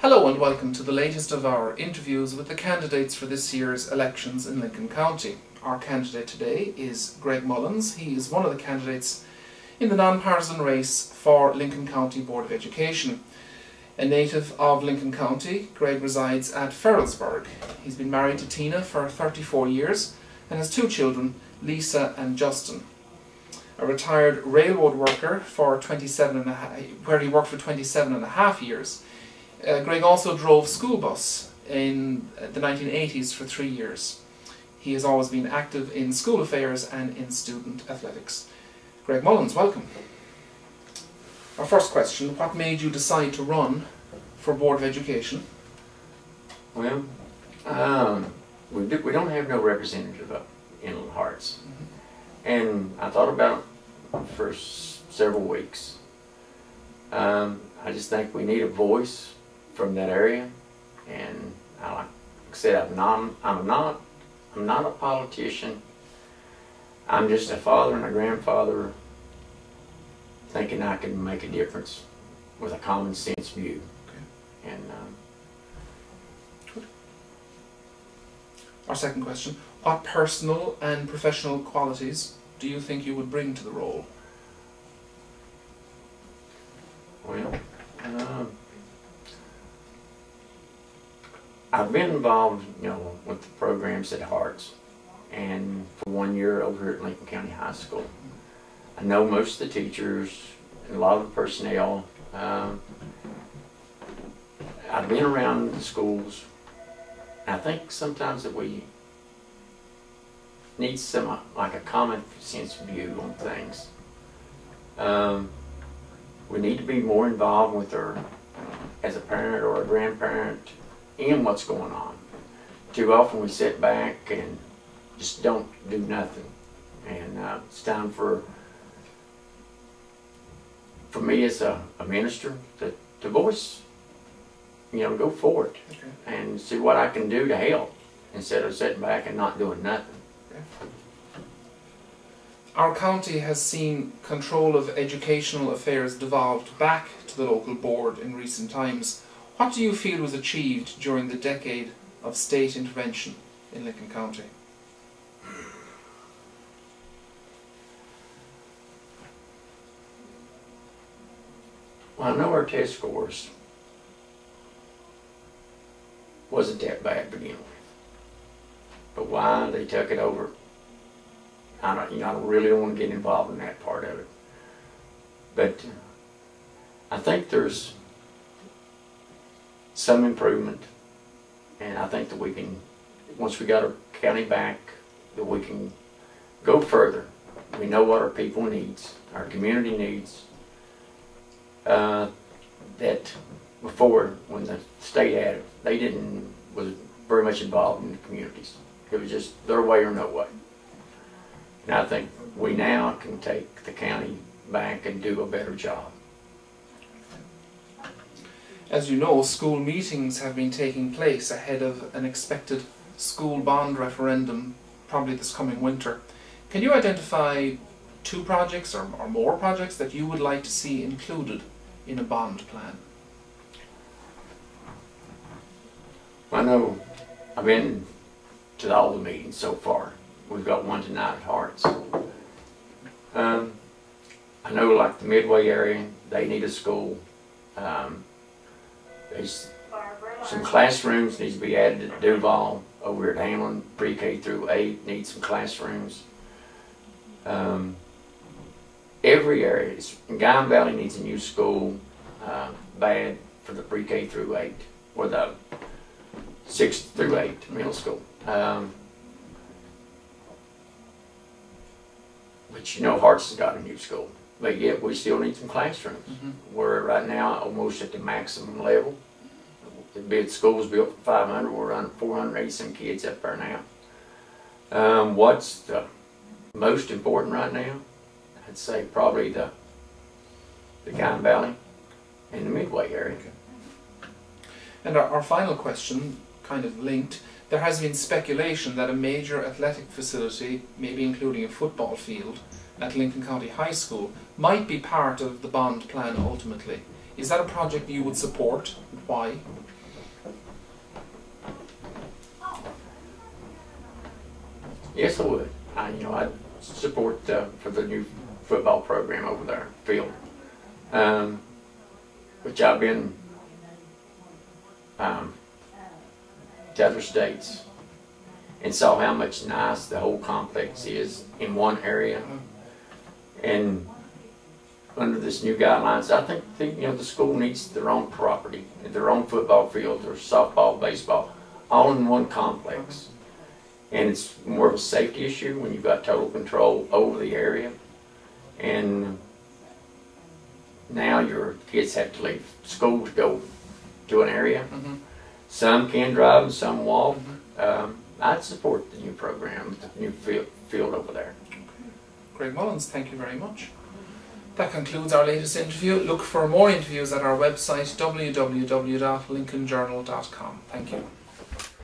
Hello and welcome to the latest of our interviews with the candidates for this year's elections in Lincoln County. Our candidate today is Greg Mullins. He is one of the candidates in the non-partisan race for Lincoln County Board of Education. A native of Lincoln County, Greg resides at Ferrellsburg. He's been married to Tina for 34 years and has two children, Lisa and Justin. A retired railroad worker for where he worked for 27 and a half years. Greg also drove school bus in the 1980s for 3 years. He has always been active in school affairs and in student athletics. Greg Mullins, welcome. Our first question, what made you decide to run for Board of Education? Well, we don't have no representative up in Little Hearts. And I thought about it for several weeks. I just think we need a voice from that area, and like I said, I'm not a politician. I'm just a father and a grandfather thinking I can make a difference with a common sense view. Okay. And good. Our second question, what personal and professional qualities do you think you would bring to the role? Well, I've been involved, with the programs at Hearts, and for 1 year over here at Lincoln County High School. I know most of the teachers and a lot of the personnel. I've been around the schools. I think sometimes that we need some, like a common sense view on things. We need to be more involved with her as a parent or a grandparent in what's going on. Too often we sit back and just don't do nothing. And it's time for me as a minister to voice, go forward. Okay. And see what I can do to help instead of sitting back and not doing nothing. Okay. Our county has seen control of educational affairs devolved back to the local board in recent times. What do you feel was achieved during the decade of state intervention in Lincoln County? Well, I know our test scores wasn't that bad to begin with, but why they took it over, I really don't want to get involved in that part of it. But I think there's some improvement, and I think that we can, once we got our county back, that we can go further. We know what our people needs, our community needs. That before, when the state had it, they was very much involved in the communities. It was just their way or no way. And I think we now can take the county back and do a better job. As you know, school meetings have been taking place ahead of an expected school bond referendum, probably this coming winter. Can you identify two projects or more projects that you would like to see included in a bond plan? I know I've been to all the meetings so far. We've got one tonight at Hearts. I know, like the Midway area, they need a school. There's some classrooms needs to be added at Duval. Over at Hamlin, pre-K through 8 needs some classrooms. Every area, Guyan Valley needs a new school, bad for the pre-K through 8, or the 6 through 8 middle school. But Hearts has got a new school, but yet we still need some classrooms. We're right now almost at the maximum level. The school was built for 500, we're running 480 some kids up there now. What's the most important right now? I'd say probably the Guyan Valley and the Midway area. Okay. And our final question, kind of linked, there has been speculation that a major athletic facility, maybe including a football field, at Lincoln County High School, might be part of the bond plan ultimately. Is that a project you would support, and why? Yes, I would. I'd support for the new football program over there, field, which I've been to other states and saw how much nice the whole complex is in one area. And under this new guidelines, I think the school needs their own property, their own football field, their softball, baseball, all in one complex. And it's more of a safety issue when you've got total control over the area. And now your kids have to leave school to go to an area. Some can drive and some walk. I'd support the new program, the new field over there. Greg Mullins, thank you very much. That concludes our latest interview. Look for more interviews at our website www.lincolnjournal.com. Thank you.